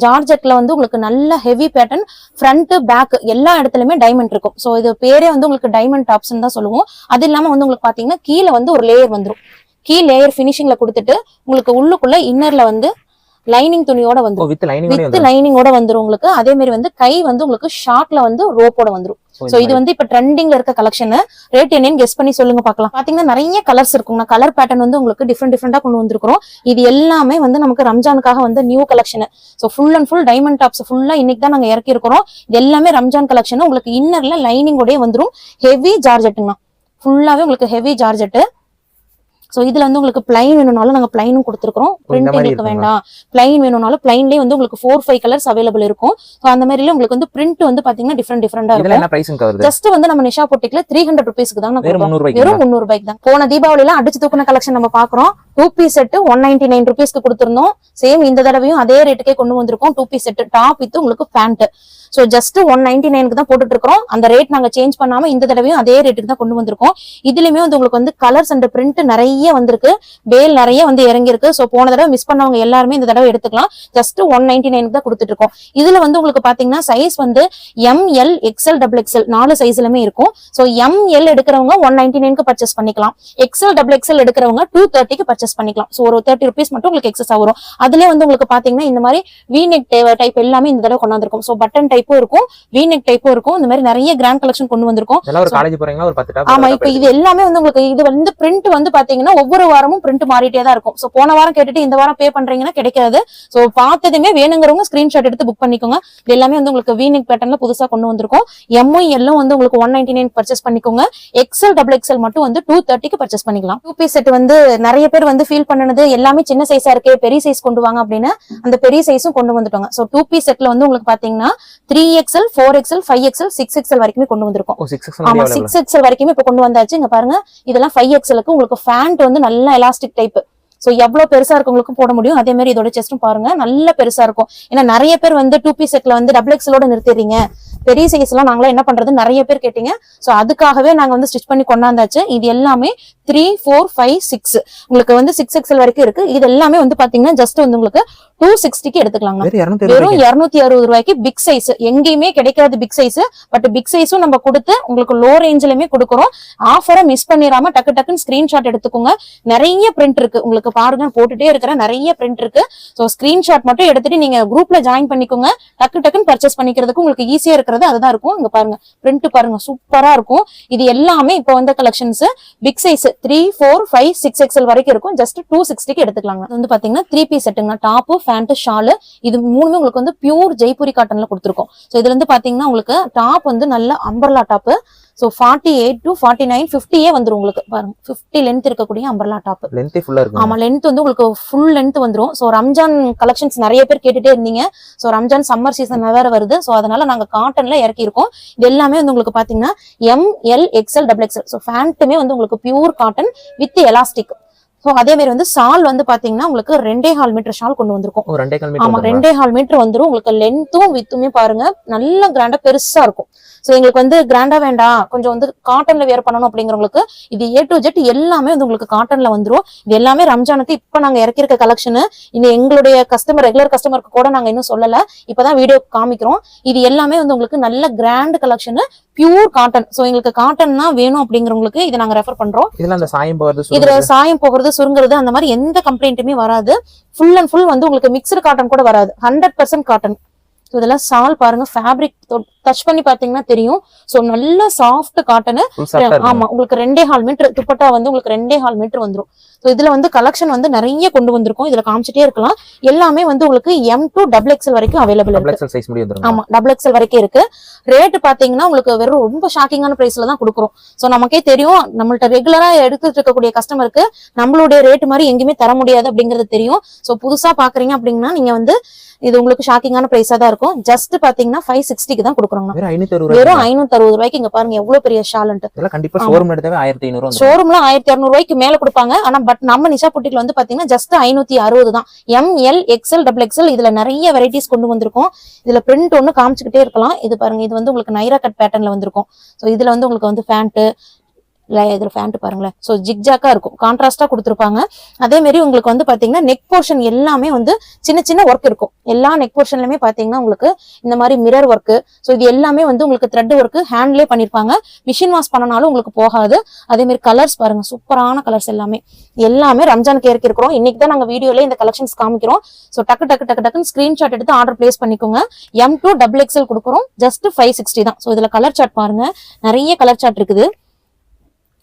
ஜார்ஜெட்ல வந்து உங்களுக்கு நல்ல ஹெவி பேட்டர்ன் ஃப்ரண்ட் பேக் எல்லா இடத்துலயுமே டைமண்ட் இருக்கும். சோ இது பேரே வந்து உங்களுக்கு டைமண்ட் டாப்ஸ் தான் சொல்லுவோம். அது இல்லாம வந்து உங்களுக்கு பாத்தீங்கன்னா கீழே வந்து ஒரு லேயர் வந்துடும். கீ லேயர் பினிஷிங்ல கொடுத்துட்டு உங்களுக்கு உள்ளுக்குள்ள இன்னர்ல வந்து லைனிங் துணியோட வந்துரும். வித் லைனிங்கோட வந்துரும் உங்களுக்கு. அதே மாதிரி வந்து கை வந்து உங்களுக்கு ஷார்ட்ல வந்து ரோப்போட வந்துரும். சோ இது வந்து இப்ப ட்ரெண்டிங்ல இருக்க கலெக்ஷன். ரேட் என்னன்னு கெஸ் பண்ணி சொல்லுங்க பாக்கலாம். பாத்தீங்கன்னா நிறைய கலர்ஸ் இருக்குங்க. கலர் பேட்டர்ன் வந்து உங்களுக்கு டிஃப்ரெண்டா கொண்டு வந்திருக்கிறோம். இது எல்லாமே வந்து நமக்கு ரம்ஜானுக்காக வந்து new collection. So full and full diamond tops ஃபுல்லா இன்னைக்கு தான் நாங்க இறக்கி இருக்கிறோம். இது எல்லாமே ரம்ஜான் கலெக்ஷன். உங்களுக்கு இன்னர்ல லைனிங்கோடய வந்துரும். ஹெவி ஜார்ஜெட்டுங்க. ஃபுல்லாவே உங்களுக்கு ஹெவி ஜார்ஜெட். சோ இதுல வந்து உங்களுக்கு பிளைன் வேணும்னாலும் நாங்க பிளைனும் கொடுத்துருக்கோம். பிரிண்ட் எங்களுக்கு வேண்டாம் பிளைன் வேணும்னாலும் பிளைன்லயே வந்து உங்களுக்கு 4-5 கலர்ஸ் அவைலபிள் இருக்கும். சோ அந்த மாதிரில உங்களுக்கு வந்து பிரிண்ட் வந்து பாத்தீங்கன்னா டிஃபரெண்டா இருக்கும். ஜஸ்ட் வந்து நம்ம நிஷா பொட்டிக்ல 300 ருபீஸ்க்கு தான் வெறும் 300 ரூபாய்க்கு தான். போன தீபாவளியில அடிச்சு தூக்குன கலெக்ஷன் நம்ம பாக்குறோம். 2 பீஸ் செட் 199 ருபீஸ்க்கு கொடுத்திருந்தோம். சேம் இந்த தடவையும் அதே ரேட்டுக்கே கொண்டு வந்திருக்கோம். 2 பீஸ் செட் டாப் வித் உங்களுக்கு பேண்ட். சோ ஜஸ்ட் 199க்கு தான் போட்டுட்டு இருக்கோம். அந்த ரேட் நாங்க சேஞ்ச் பண்ணாம இந்த தடவையும் அதே ரேட்டுக்கு தான் கொண்டு வந்திருக்கோம். இதுலயுமே வந்து உங்களுக்கு வந்து கலர்ஸ் அண்ட் பிரிண்ட் நிறைய வந்திருக்கு. பேல் நிறைய வந்து இறங்கி இருக்கு. சோ போன தடவை மிஸ் பண்ணவங்க எல்லாருமே இந்த தடவை எடுத்துக்கலாம். ஜஸ்ட் 199க்கு தான் கொடுத்துட்டு இருக்கோம். இதுல வந்து உங்களுக்கு பாத்தீங்கன்னா சைஸ் வந்து ML XL XXL 4 சைஸ்லயுமே இருக்கும். சோ ML எடுக்கிறவங்க 199க்கு பர்ச்சேஸ் பண்ணிக்கலாம். XL XXL எடுக்கிறவங்க 230க்கு பர்ச்சேஸ் பண்ணிக்கலாம். சோ ஒரு 30 ருபீஸ் மட்டும் உங்களுக்கு எக்ஸஸ் வரும். அதுல வந்து உங்களுக்கு பாத்தீங்கன்னா இந்த மாதிரி V-neck டைப் எல்லாமே இந்த தடவை கொண்டு வந்திருக்கும். சோ பட்டன் டைப்பும் இருக்கும், V-neck டைப்பும் இருக்கும். இந்த மாதிரி நிறைய கிராண்ட் கலெக்ஷன் கொண்டு வந்திருக்கும். ஆமா இப்ப இது எல்லாமே வந்து உங்களுக்கு இது வந்து பிரிண்ட் வந்து பாத்தீங்கன்னா ஒவ்வொரு வாரமும் பிரிண்ட் மாறிட்டே தான் இருக்கும். சோ போன வாரம் கேட்டுட்டு இந்த வாரம் பே பண்றீங்கன்னா கிடைக்காது. சோ பார்த்ததுமே வேணுங்கிறவங்க ஸ்கிரீன்ஷாட் எடுத்து புக் பண்ணிக்கோங்க. இது எல்லாமே வந்து உங்களுக்கு V-neck பேட்டர்ன்ல புதுசா கொண்டு வந்திருக்கும். ML வந்து உங்களுக்கு 199 பர்ச்சேஸ் பண்ணிக்கோங்க. XL XXL மட்டும் வந்து 230க்கு பர்ச்சேஸ் பண்ணிக்கலாம். 2 பீஸ் செட் வந்து நிறைய பேர் வந்து ஃபீல் பண்ணனது எல்லாமே சின்ன சைஸா இருக்கு, பெரிய சைஸ் கொண்டு வாங்க அப்படின்னு அந்த பெரிய சைஸும் கொண்டு வந்துட்டாங்க. சோ 2 பீஸ் செட்ல வந்து உங்களுக்கு பாத்தீங்கன்னா 3XL 4XL 5XL 6XL வரைக்குமே கொண்டு வந்திருக்கும். ஆமா 6XL வரைக்குமே இப்ப கொண்டு வந்தாச்சு. இங்க பாருங்க இதெல்லாம் 5XLக்கு உங்களுக்கு ஃபேண்ட் வந்து நல்ல எலாஸ்டிக் டைப். சோ எவ்வளவு பெருசா இருக்கவங்களுக்கும் போட முடியும். அதே மாதிரி இதோட செஸ்டும் பாருங்க நல்ல பெருசா இருக்கும். ஏன்னா நிறைய பேர் வந்து 2 பீஸ் செட்ல வந்து XXLோட நிறுத்திடுறீங்க, பெரிய சைஸ் எல்லாம் நாங்களா என்ன பண்றது நிறைய பேர் கேட்டீங்க. சோ அதுக்காகவே நாங்க வந்து ஸ்டிச் பண்ணி கொண்டாந்தாச்சு. இது எல்லாமே 3 4 5 6 உங்களுக்கு வந்து 6XL வரைக்கும் இருக்கு. இது எல்லாமே வந்து பாத்தீங்கன்னா ஜஸ்ட் வந்து உங்களுக்கு 260க்கு எடுத்துக்கலாங்க. வெறும் 260 ரூபாய்க்கு பிக் சைஸ். எங்கேயுமே கிடைக்காது பிக் சைஸ். பட் பிக் சைஸும் நம்ம கொடுத்து உங்களுக்கு லோ ரேஞ்சிலுமே கொடுக்குறோம். ஆஃபரை மிஸ் பண்ணிடாம டக்குன்னு ஸ்கிரீன்ஷாட் எடுத்துக்கோங்க. நிறைய பிரிண்ட் இருக்கு உங்களுக்கு பாருங்க, போட்டுட்டே இருக்கிற நிறைய பிரிண்ட் இருக்கு. சோ ஸ்கிரீன்ஷாட் மட்டும் எடுத்துட்டு நீங்க குரூப்ல ஜாயின் பண்ணிக்கோங்க. டக்குன்னு பர்ச்சேஸ் பண்ணிக்கிறதுக்கு உங்களுக்கு ஈஸியா இருக்கிறது அதுதான் இருக்கும். இங்க பாருங்க பிரிண்ட் பாருங்க சூப்பரா இருக்கும். இது எல்லாமே இப்ப வந்த கலெக்ஷன்ஸ். பிக் சைஸ் 3 4 5 6XL வரைக்கும் இருக்கும். ஜஸ்ட் 260க்கு எடுத்துக்கலாங்க. வந்து பாத்தீங்கன்னா 3 பீஸ் செட்டுங்க. டாப் பேண்ட் ஷால் இது மூணுமே உங்களுக்கு வந்து பியூர் ஜெய்ப்பூரி காட்டன்ல கொடுத்துருக்கோம். சோ இதுல இருந்து பாத்தீங்கன்னா உங்களுக்கு டாப் வந்து நல்ல அம்பர்லா டாப். சோ 48 to 49 50 வந்துரும் உங்களுக்கு பாருங்க. 50 லென்த் இருக்கக்கூடிய அம்பர்லா டாப். லென்த் ஃபுல்லா இருக்கு. ஆமா லென்த் வந்து உங்களுக்கு ஃபுல் லென்த் வந்துரும். சோ ரம்ஜான் கலெக்ஷன்ஸ் நிறைய பேர் கேட்டுட்டே இருந்தீங்க. சோ ரம்ஜான் சம்மர் சீசன் வேற வருது. சோ அதனால நாங்க காட்டன்ல இறக்கி இருக்கோம். இது எல்லாமே வந்து உங்களுக்கு பாத்தீங்கன்னா ML XL XXL. சோ ஃபேண்ட்டுமே வந்து உங்களுக்கு pure cotton with elastic. So அதே மாதிரி வந்து ஷால் வந்து பாத்தீங்கன்னா உங்களுக்கு 2.25 மீட்டர் ஷால் கொண்டு வந்திருக்கும். ஆமா 2.25 மீட்டர் வந்துரும். உங்களுக்கு லென்த்தும் வித்துமே பாருங்க நல்ல கிராண்டா பெருசா இருக்கும். சோ எங்களுக்கு வந்து கிராண்டா வேண்டாம், கொஞ்சம் வந்து காட்டன்ல வேர் பண்ணணும் அப்படிங்கிறவங்களுக்கு இது A to Z எல்லாமே வந்து உங்களுக்கு காட்டன்ல வந்துரும். இது எல்லாமே ரம்ஜானுக்கு இப்ப நாங்க இறக்கிருக்க கலெக்ஷன். இன்னும் எங்களுடைய கஸ்டமர் ரெகுலர் கஸ்டமருக்கு கூட நாங்க இன்னும் சொல்லல, இப்பதான் வீடியோ காமிக்கிறோம். இது எல்லாமே வந்து உங்களுக்கு நல்ல grand collection, pure cotton. So எங்களுக்கு காட்டன் தான் வேணும் அப்படிங்கிறவங்களுக்கு இதை நாங்க ரெஃபர் பண்றோம். இதுல சாயம் போகிறது சுருங்குறது அந்த மாதிரி எந்த கம்ப்ளைண்ட்டுமே வராது. ஃபுல் அண்ட் ஃபுல் வந்து உங்களுக்கு மிக்சடு காட்டன் கூட வராது, 100% காட்டன். இதெல்லாம் சால் பாருங்க, ஃபேப்ரிக் டச் பண்ணி பாத்தீங்கன்னா தெரியும். சோ நல்ல சாஃப்ட் காட்டன். ஆமா உங்களுக்கு 2.25 மீட்டர் துப்பட்டா வந்து உங்களுக்கு 2.25 மீட்டர் வந்துரும். சோ இதுல வந்து கலெக்ஷன் வந்து நிறைய கொண்டு வந்திருக்கும். இதுல காமிச்சிட்டே இருக்கலாம். எல்லாமே வந்து உங்களுக்கு M to XXL வரைக்கும் அவைலபிள் இருக்கு. ஆமா XXL வரைக்கும் இருக்கு. ரேட் பாத்தீங்கன்னா உங்களுக்கு வெறும் ரொம்ப ஷாக்கிங்கான பிரைஸ்ல தான் கொடுக்குறோம். சோ நமக்கே தெரியும், நம்மள்ட்ட ரெகுலரா எடுத்துட்டு இருக்கக்கூடிய கஸ்டமருக்கு நம்மளுடைய ரேட் மாதிரி எங்கேயுமே தர முடியாது அப்படிங்கிறது தெரியும். சோ புதுசா பாக்குறீங்க அப்படின்னா நீங்க வந்து இது உங்களுக்கு ஷாக்கிங்கான பிரைஸா தான் இருக்கும். ஜஸ்ட் பாத்தீங்கன்னா 560க்கு தான் கொடுக்குறாங்க. வெறும் 560 ரூபாய்க்கு. இங்க பாருங்க எவ்வளவு பெரிய ஷால். ஷோரூம்ல 1200 ரூபாய்க்கு மேல கொடுப்பாங்க. ஆனா பட் நம்ம நிஷா புட்டிக்ல வந்து பாத்தீங்கன்னா ஜஸ்ட் 560 தான். ML XL XXL இதுல நிறைய வெரைட்டிஸ் கொண்டு வந்திருக்கோம். இதுல பிரிண்ட் ஒண்ணு காமிச்சுக்கிட்டே இருக்கலாம். இது பாருங்க, இது வந்து உங்களுக்கு நைரா கட் பேட்டர்ன்ல வந்திருக்கும். சோ இதுல வந்து உங்களுக்கு வந்து பேண்ட் இதுல பேண்ட் பாருங்களேன். சோ ஜிக்ஜாக்கா இருக்கும், கான்ட்ராஸ்டா கொடுத்துருப்பாங்க. அதே மாதிரி உங்களுக்கு வந்து பாத்தீங்கன்னா நெக் போர்ஷன் எல்லாமே வந்து சின்ன சின்ன ஒர்க் இருக்கும். எல்லா நெக் போர்ஷன்லயுமே பாத்தீங்கன்னா உங்களுக்கு இந்த மாதிரி மிரர் ஒர்க். சோ இது எல்லாமே வந்து உங்களுக்கு த்ரெட் ஒர்க் ஹேண்ட்லயே பண்ணிருப்பாங்க. மிஷின் வாஷ் பண்ணனாலும் உங்களுக்கு போகாது. அதே மாதிரி கலர்ஸ் பாருங்க, சூப்பரான கலர்ஸ் எல்லாமே ரம்ஜானுக்கு இறக்கி இருக்கிறோம். இன்னைக்கு தான் நாங்க வீடியோல இந்த கலெக்ஷன்ஸ் காமிக்கிறோம். சோ டக்குன்னு ஸ்கிரீன்ஷாட் எடுத்து ஆர்டர் பிளேஸ் பண்ணிக்கோங்க. M to XXL கொடுக்குறோம். ஜஸ்ட் 560 தான். சோ இதுல கலர் சார்ட் பாருங்க, நிறைய கலர் சார்ட் இருக்குது.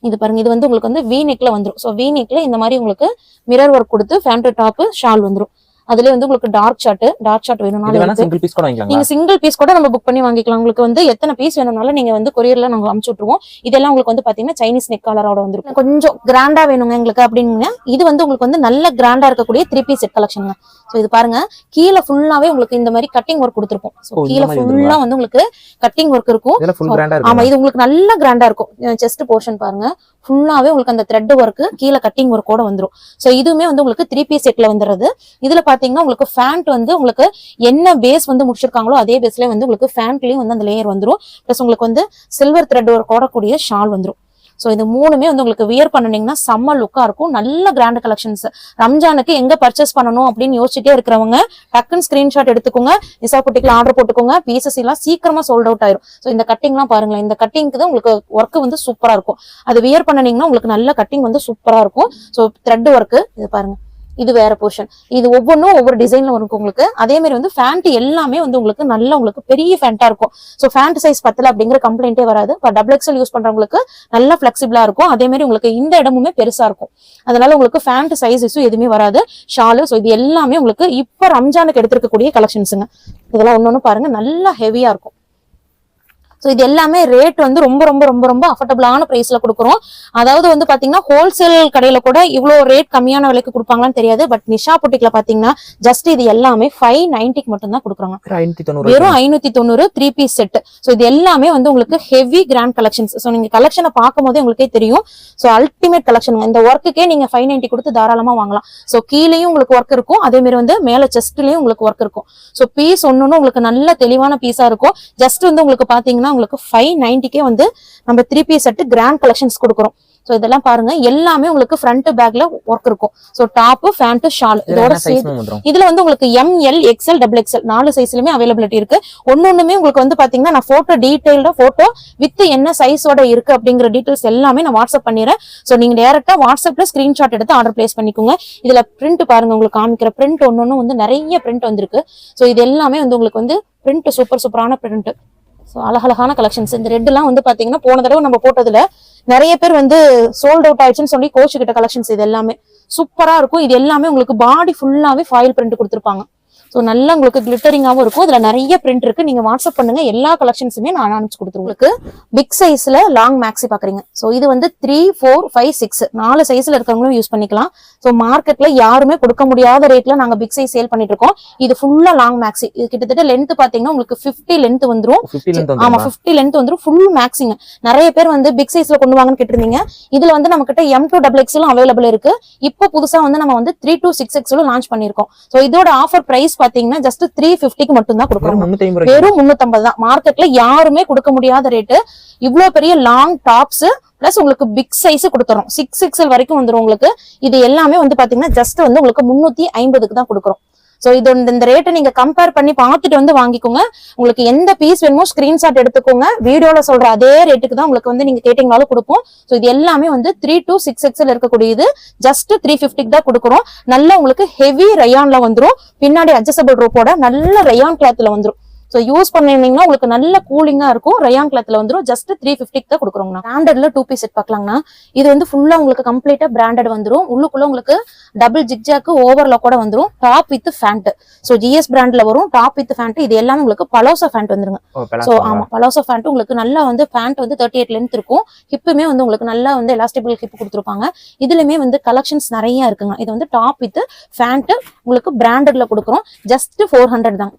இது பாருங்க, இது வந்து உங்களுக்கு வந்து V நெக்ல வந்துரும். சோ V நெக்ல இந்த மாதிரி உங்களுக்கு மிரர் ஒர்க் கொடுத்து ஃபேண்ட் டாப் ஷால் வந்துரும். அதுல வந்து உங்களுக்கு டார்க் ஷார்ட் வேணும்னாலும் நீங்க சிங்கிள் பீஸ் கூட நம்ம புக் பண்ணி வாங்கிக்கலாம். உங்களுக்கு வந்து எத்தனை பீஸ் வேணும்னாலும் நீங்க வந்து கொரியர்ல நாங்க அனுப்பிச்சு விட்டுருவோம். இதெல்லாம் உங்களுக்கு வந்து பாத்தீங்கன்னா சைனீஸ் நெக் காலரோட வந்துரும். கொஞ்சம் கிராண்டா வேணுங்க எங்களுக்கு அப்படின்னு இது வந்து உங்களுக்கு வந்து நல்ல கிராண்டா இருக்கக்கூடிய 3 பீஸ் செட் கலெக்ஷன். சோ இது பாருங்க, கீழே ஃபுல்லாவே உங்களுக்கு இந்த மாதிரி கட்டிங் ஒர்க் கொடுத்துருப்போம். சோ கீழே ஃபுல்லா வந்து உங்களுக்கு கட்டிங் ஒர்க் இருக்கும். ஆமா இது உங்களுக்கு நல்ல கிராண்டா இருக்கும். செஸ்ட் போர்ஷன் பாருங்க, ஃபுல்லாவே உங்களுக்கு அந்த த்ரெட் ஒர்க் கீழே கட்டிங் ஒர்க்கோட வந்துரும். சோ இதுவுமே வந்து உங்களுக்கு 3 பீஸ் செட்ல வந்துடுறது. இதுல பாத்தீங்கன்னா உங்களுக்கு ஃபேண்ட் வந்து உங்களுக்கு என்ன பேஸ் வந்து முடிச்சிருக்காங்களோ அதே பேஸ்ல வந்து உங்களுக்கு ஃபேண்ட்லயும் வந்து அந்த லேயர் வந்துரும். பிளஸ் உங்களுக்கு வந்து சில்வர் த்ரெட் ஒர்க்கோட கூடிய ஷால் வந்துரும். சோ இது மூணுமே வந்து உங்களுக்கு வியர் பண்ணீங்கன்னா செம்ம லுக்கா இருக்கும். நல்ல கிராண்ட் கலெக்ஷன்ஸ். ரம்ஜானுக்கு எங்க பர்ச்சேஸ் பண்ணணும் அப்படின்னு யோசிச்சுட்டே இருக்கிறவங்க டக்குன்னு ஸ்கிரீன்ஷாட் எடுத்துக்கோங்க. நிஷா புட்டிக்ல ஆர்டர் போட்டுக்கோங்க. பீசஸ் எல்லாம் சீக்கிரமா சோல்ட் அவுட் ஆயிரும். சோ இந்த கட்டிங் எல்லாம் பாருங்களேன், இந்த கட்டிங்க்கு தான் உங்களுக்கு ஒர்க் வந்து சூப்பரா இருக்கும். அது வியர் பண்ணீங்கன்னா உங்களுக்கு நல்ல கட்டிங் வந்து சூப்பரா இருக்கும். சோ த்ரெட் ஒர்க் இது பாருங்க, இது வேற போர்ஷன். இது ஒவ்வொன்றும் ஒவ்வொரு டிசைன்ல இருக்கும் உங்களுக்கு. அதே மாதிரி வந்து ஃபேண்ட் எல்லாமே வந்து உங்களுக்கு நல்ல உங்களுக்கு பெரிய ஃபேண்டா இருக்கும். சோ ஃபேண்ட் சைஸ் பத்தல அப்படிங்கிற கம்ப்ளைண்டே வராது. XXL யூஸ் பண்றவங்களுக்கு நல்லா பிளெக்சிபிளா இருக்கும். அதே மாதிரி உங்களுக்கு இந்த இடமுமே பெருசா இருக்கும். அதனால உங்களுக்கு ஃபேண்ட் சைஸ் இஷ்யூ எதுவுமே வராது. ஷாலு சோ இது எல்லாமே உங்களுக்கு இப்ப ரம்ஜானுக்கு எடுத்திருக்கக்கூடிய கலெக்ஷன்ஸுங்க. இதெல்லாம் ஒன்னொன்னு பாருங்க, நல்லா ஹெவியா இருக்கும். சோ இது எல்லாமே ரேட் வந்து ரொம்ப ரொம்ப ரொம்ப ரொம்ப அஃபோர்டபுளான பிரைஸ்ல கொடுக்குறோம். அதாவது வந்து பாத்தீங்கன்னா ஹோல்சேல் கடையில கூட இவ்வளவு ரேட் கம்மியான விலைக்கு கொடுப்பாங்களான்னு தெரியாது. பட் நிஷா புட்டிக்ல பாத்தீங்கன்னா ஜஸ்ட் இது எல்லாமே 590க்கு மட்டும் தான் கொடுக்குறாங்க. வெறும் 590 3 பீஸ் செட். சோ இது எல்லாமே வந்து உங்களுக்கு ஹெவி கிராண்ட் கலெக்ஷன்ஸ். சோ நீங்க கலெக்ஷனை பார்க்கும் போதே உங்களுக்கே தெரியும். So ultimate collection. இந்த ஒர்க்குக்கே நீங்க 590 கொடுத்து தாராளமா வாங்கலாம். சோ கீழேயும் உங்களுக்கு ஒர்க் இருக்கும். அதே மாதிரி வந்து மேல செஸ்ட்லயும் உங்களுக்கு ஒர்க் இருக்கும். சோ பீஸ் ஒன்னொன்னு உங்களுக்கு நல்ல தெளிவான பீஸா இருக்கும். ஜஸ்ட் வந்து உங்களுக்கு பாத்தீங்கன்னா உங்களுக்கு 590க்கே வந்து நம்ம 3 பீஸ் செட் கிராண்ட் கலெக்ஷன்ஸ் கொடுக்குறோம். சோ இதெல்லாம் பாருங்க, எல்லாமே உங்களுக்கு ஃப்ரண்ட் பேக்ல ஒர்க் இருக்கும். சோ டாப் பேண்ட் ஷால் இதோட இதுல வந்து உங்களுக்கு ML XL XXL 4 சைஸ்லயுமே அவைலபிலிட்டி இருக்கு. ஒன்னொண்ணுமே உங்களுக்கு வந்து பாத்தீங்கன்னா நான் போட்டோ டீடைல்டா போட்டோ வித் என்ன சைஸோட இருக்கு அப்படிங்கிற டீடைல்ஸ் எல்லாமே நான் வாட்ஸ்அப் பண்ணிடுறேன். சோ நீங்க டைரக்டா வாட்ஸ்அப்ல ஸ்கிரீன்ஷாட் எடுத்து ஆர்டர் பிளேஸ் பண்ணிக்கோங்க. இதுல பிரிண்ட் பாருங்க, உங்களுக்கு காமிக்கிற பிரிண்ட் ஒன்னொன்னு வந்து நிறைய பிரிண்ட் வந்திருக்கு. சோ இது எல்லாமே வந்து உங்களுக்கு வந்து பிரிண்ட் சூப்பரான பிரிண்ட். சோ அழகழகான கலெக்ஷன்ஸ். இந்த ரெட் எல்லாம் வந்து பாத்தீங்கன்னா போன தடவை நம்ம போட்டதுல நிறைய பேர் வந்து சோல்ட் அவுட் ஆயிடுச்சுன்னு சொல்லி கோச்சுக்கிட்ட கலெக்ஷன்ஸ். இது எல்லாமே சூப்பரா இருக்கும். இது எல்லாமே உங்களுக்கு பாடி ஃபுல்லாவே ஃபாயில் பிரிண்ட் கொடுத்துருப்பாங்க. ஸோ நல்லா உங்களுக்கு கிளிட்டரிங்காவும் இருக்கும். இதுல நிறைய பிரிண்ட் இருக்கு. நீங்க வாட்ஸ்அப் பண்ணுங்க, எல்லா கலெக்ஷன்ஸுமே நான் அனுப்பிச்சு கொடுத்துருவேன். உங்களுக்கு பிக் சைஸ்ல லாங் மேக்ஸி பாக்குறீங்க. ஸோ இது வந்து 3, 4, 5, 6 4 சைஸ்ல இருக்கிறவங்களும் யூஸ் பண்ணிக்கலாம். ஸோ மார்க்கெட்ல யாருமே கொடுக்க முடியாத ரேட்ல நாங்க பிக் சைஸ் சேல் பண்ணிட்டு இருக்கோம். இது ஃபுல்லா லாங் மேக்ஸி. இது கிட்டத்தட்ட லென்த் பாத்தீங்கன்னா உங்களுக்கு 50 லென்த் வந்துரும். ஆமா 50 லென்த் வந்துரும். Full maxing. நிறைய பேர் வந்து பிக் சைஸ்ல கொண்டு வாங்கன்னு கேட்டிருந்தீங்க. இதுல வந்து நம்ம கிட்ட M2 XXL அவைலபிள் இருக்கு. இப்போ புதுசா வந்து நம்ம வந்து 3 to 6XL லான்ச் பண்ணிருக்கோம். சோ இதோட ஆஃபர் பிரைஸ் பாத்தீங்கன்னா ஜஸ்ட் 350க்கு மட்டும் தான் கொடுக்குறோம். வெறும் 350 தான். மார்க்கெட்ல யாருமே கொடுக்க முடியாத ரேட்டு. இவ்ளோ பெரிய லாங் டாப்ஸ் பிளஸ் உங்களுக்கு பிக் சைஸ் கொடுத்துறோம். 6XL வரைக்கும் வந்துரும் உங்களுக்கு. இது எல்லாமே வந்து பாத்தீங்கன்னா ஜஸ்ட் வந்து உங்களுக்கு 350க்கு தான் கொடுக்குறோம். சோ இது இந்த ரேட்டை நீங்க கம்பேர் பண்ணி பார்த்துட்டு வந்து வாங்கிக்கோங்க. உங்களுக்கு எந்த பீஸ் வேணுமோ ஸ்கிரீன்ஷாட் எடுத்துக்கோங்க. வீடியோல சொல்ற அதே ரேட்டுக்கு தான் உங்களுக்கு வந்து நீங்க கேட்டீங்கனாலும் கொடுப்போம். சோ இது எல்லாமே வந்து 3 to 6XL இருக்கக்கூடியது. ஜஸ்ட் 350க்கு தான் கொடுக்குறோம். நல்லா உங்களுக்கு ஹெவி ரயான்ல வந்துரும். பின்னாடி அட்ஜஸ்டபிள் ரோப்போட நல்ல ரயான் கிளாத்ல வந்துரும். சோ யூஸ் பண்ணிருந்தீங்கன்னா உங்களுக்கு நல்ல கூலிங்கா இருக்கும். ரயான் கிளாத்ல வந்துரும். ஜஸ்ட் 350க்கு தான் கொடுக்குறோம். பிராண்டட்ல 2 பீஸ் செட் பார்க்கலாம்னா இது வந்து ஃபுல்லா உங்களுக்கு கம்ப்ளீட்டா பிராண்டட் வந்துரும். உள்ளுக்குள்ள உங்களுக்கு டபுள் ஜிக்ஜாக் ஓவர்லாக் கூட வந்துரும். Top with pant. So GS பிராண்ட்ல வரும். Top with pant. இது எல்லாமே உங்களுக்கு பலோசா ஃபேண்ட் வந்துருங்க. சோ ஆமா பலோசா ஃபேண்ட் உங்களுக்கு நல்லா வந்து ஃபேண்ட் வந்து 38 லென்த் இருக்கும். ஹிப்புமே வந்து உங்களுக்கு நல்லா வந்து எலாஸ்டிபிள் ஹிப் கொடுத்துருப்பாங்க. இதுலயுமே வந்து கலெக்ஷன்ஸ் நிறைய இருக்குங்க. இது வந்து டாப் வித் ஃபேண்ட் உங்களுக்கு பிராண்டட்ல கொடுக்குறோம். ஜஸ்ட் 400 தான்.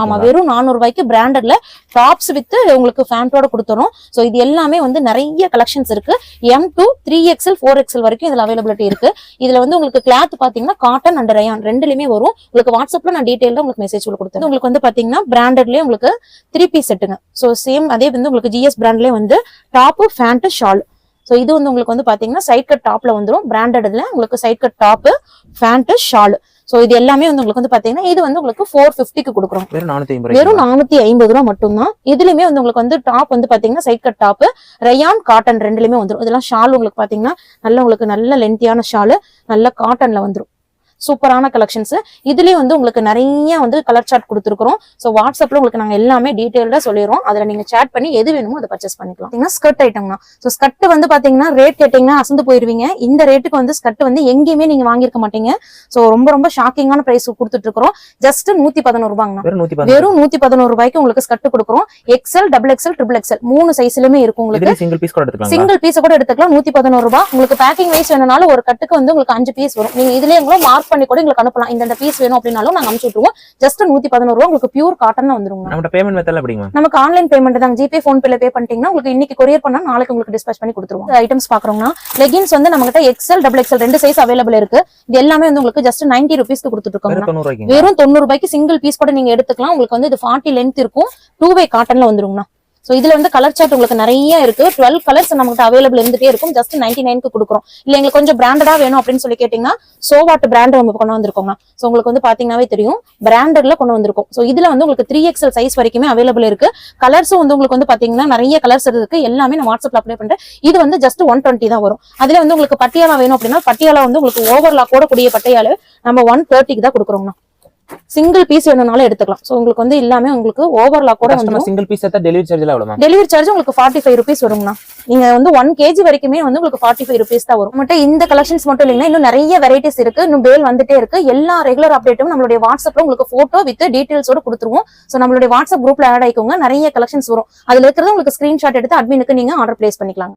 ஆமா வெறும் 400 ரூபாய்க்கு பிராண்டட்ல டாப்ஸ் வித் உங்களுக்கு ஃபேண்டோட கொடுத்துறோம். சோ இது எல்லாமே வந்து நிறைய கலெக்ஷன்ஸ் இருக்கு. M2, 3XL, 4XL வரைக்கும் இதுல அவைலபிலிட்டி இருக்கு. இதுல வந்து உங்களுக்கு கிளாத் பாத்தீங்கன்னா காட்டன் அண்ட் ரயான் ரெண்டுலயுமே வரும். உங்களுக்கு வாட்ஸ்அப்ல நான் டீடைல்டா உங்களுக்கு மெசேஜ் கொடுத்தேன். உங்களுக்கு வந்து பாத்தீங்கன்னா பிராண்டட்லயே உங்களுக்கு 3 பீஸ் செட்டுங்க. சோ சேம் அதே வந்து உங்களுக்கு GS பிராண்ட்லயே வந்து டாப் ஃபேண்ட் ஷால். சோ இது வந்து உங்களுக்கு வந்து பாத்தீங்கன்னா சைட் கட் டாப்ல வந்துரும். பிராண்டட்ல உங்களுக்கு side cut top pant shawl. So இது எல்லாமே வந்து உங்களுக்கு வந்து பாத்தீங்கன்னா இது வந்து உங்களுக்கு 450க்கு கொடுக்குறோம். வெறும் 450 ரூபாய் மட்டும் தான். இதுலயுமே வந்து உங்களுக்கு வந்து டாப் வந்து பாத்தீங்கன்னா side cut top rayon cotton ரெண்டுலயுமே வந்துரும். இதெல்லாம் ஷால் உங்களுக்கு பாத்தீங்கன்னா உங்களுக்கு நல்ல லென்த்தியான ஷால் நல்ல காட்டன்ல வந்துரும். சூப்பரான கலெக்ஷன்ஸ். இதுலயே வந்து உங்களுக்கு நிறைய வந்து கலர் சார்ட் கொடுத்துருக்கோம். சோ வாட்ஸ்அப்ல உங்களுக்கு நாங்க எல்லாமே டீடைல்டா சொல்லிடுறோம். அதுல நீங்க சாட் பண்ணி எது வேணுமோ அதை பர்ச்சேஸ் பண்ணிக்கலாம். ஸ்கர்ட் ஐட்டம்னா சோ ஸ்கர்ட் வந்து பாத்தீங்கன்னா ரேட் கேட்டீங்கன்னா அசந்து போயிருவீங்க. இந்த ரேட்டுக்கு வந்து ஸ்கர்ட் வந்து எங்கேயுமே நீங்க வாங்கிருக்க மாட்டீங்க. சோ ரொம்ப ரொம்ப ஷாக்கிங்கான பிரைஸ் கொடுத்துட்டு இருக்கோம். ஜஸ்ட் 111 ரூபாய்ங்க. வெறும் 111 ரூபாய்க்கு உங்களுக்கு ஸ்கர்ட் கொடுக்குறோம். XL, XXL, XXL 3 சைஸ்லயுமே இருக்கும். உங்களுக்கு சிங்கிள் பீஸ் கூட எடுத்துக்கலாம். 111 ரூபாய். உங்களுக்கு பேக்கிங் வைஸ் வேணும்னாலும் ஒரு கட்டுக்கு வந்து உங்களுக்கு 5 பீஸ் வரும். நீங்க இதுலயே மார்க் பண்ணி கூட உங்களுக்கு அனுப்பலாம். இந்த பீஸ் வேணும் அப்படினாலும் நாங்க அனுப்பிச்சு விட்டுருவோம். ஜஸ்ட் 111 ரூபாய் உங்களுக்கு பியூர் காட்டன்ல வந்துருங்க. நம்ம பேமெண்ட் மெத்தட்ல எப்படிங்க? நமக்கு ஆன்லைன் பேமெண்ட் தான். ஜிபே ஃபோன் பேல பே பண்ணிட்டீங்கன்னா உங்களுக்கு இன்னைக்கு கொரியர் பண்ணா நாளைக்கு உங்களுக்கு டிஸ்பேச் பண்ணி கொடுத்துருவோம். ஐட்டம்ஸ் பாக்குறோம்னா லெகின்ஸ் வந்து நம்ம கிட்ட XL, XXL 2 சைஸ் அவைலபிள் இருக்கு. இது எல்லாமே வந்து உங்களுக்கு ஜஸ்ட் 90 ரூபீஸ்க்கு கொடுத்துட்டு இருக்கோம். வெறும் 90 ரூபாய்க்கு சிங்கிள் பீஸ் கூட நீங்க எடுத்துக்கலாம். உங்களுக்கு வந்து இது 40 லென்த் இருக்கும். 2 வே காட்டன்ல வந்துருங்கண்ணா. சோ இதுல வந்து கலர் சார்ட் உங்களுக்கு நிறைய இருக்கு. 12 கலர்ஸ் நமக்கு அவைலபிள் இருந்துட்டே இருக்கும். ஜஸ்ட் 99க்கு கொடுக்குறோம். இல்ல எங்களுக்கு கொஞ்சம் பிராண்டடா வேணும் அப்படின்னு சொல்லி கேட்டீங்கன்னா சோவாட் பிராண்ட் நம்ம கொண்டு வந்திருக்கோங்க. சோ உங்களுக்கு வந்து பாத்தீங்கன்னாவே தெரியும் பிராண்டட்ல கொண்டு வந்திருக்கோம். சோ இதுல வந்து உங்களுக்கு 3XL சைஸ் வரைக்குமே அவைலபிள் இருக்கு. கலர்ஸும் வந்து உங்களுக்கு வந்து பாத்தீங்கன்னா நிறைய கலர்ஸ் இருக்கு. எல்லாமே நான் வாட்ஸ்அப்ல அப்ளை பண்றேன். இது வந்து ஜஸ்ட் 120 தான் வரும். அதுல வந்து உங்களுக்கு பட்டியாலா வேணும் அப்படின்னா பட்டியாலா வந்து உங்களுக்கு ஓவர்லாக் கூட கூடிய பட்டியால நம்ம 130க்கு தான் கொடுக்குறோம்னா. சிங்கிள் பீஸ் வேணும்னாலும் எடுத்துக்கலாம். சோ உங்களுக்கு வந்து எல்லாமே உங்களுக்கு ஓவர்லாக் கூட வந்துரும். சிங்கிள் பீஸ் எடுத்தா டெலிவரி சார்ஜ் எவ்வளவு? டெலிவரி சார்ஜ் உங்களுக்கு 45 ரூபீஸ் வரும்னா. நீங்க வந்து 1 kg வரைக்குமே வந்து உங்களுக்கு 45 ரூபீஸ் தான் வரும். மட்டும் இந்த கலெக்ஷன்ஸ் மட்டும் இல்லைன்னா இன்னும் நிறைய வெரைட்டிஸ் இருக்கு. இன்னும் பேல் வந்துட்டே இருக்கு. எல்லா ரெகுலர் அப்டேட்டும் நம்மளுடைய வாட்ஸ்அப்ல உங்களுக்கு போட்டோ வித் டீடைல்ஸோட கொடுத்துருவோம். சோ நம்மளுடைய வாட்ஸ்அப் குரூப்ல ஆட் ஆயிக்கோங்க. நிறைய கலெக்ஷன்ஸ் வரும். அதுல இருக்கிறது உங்களுக்கு ஸ்கிரீன்ஷாட் எடுத்து அட்மினுக்கு நீங்க ஆர்டர் பிளேஸ் பண்ணிக்கலாம்.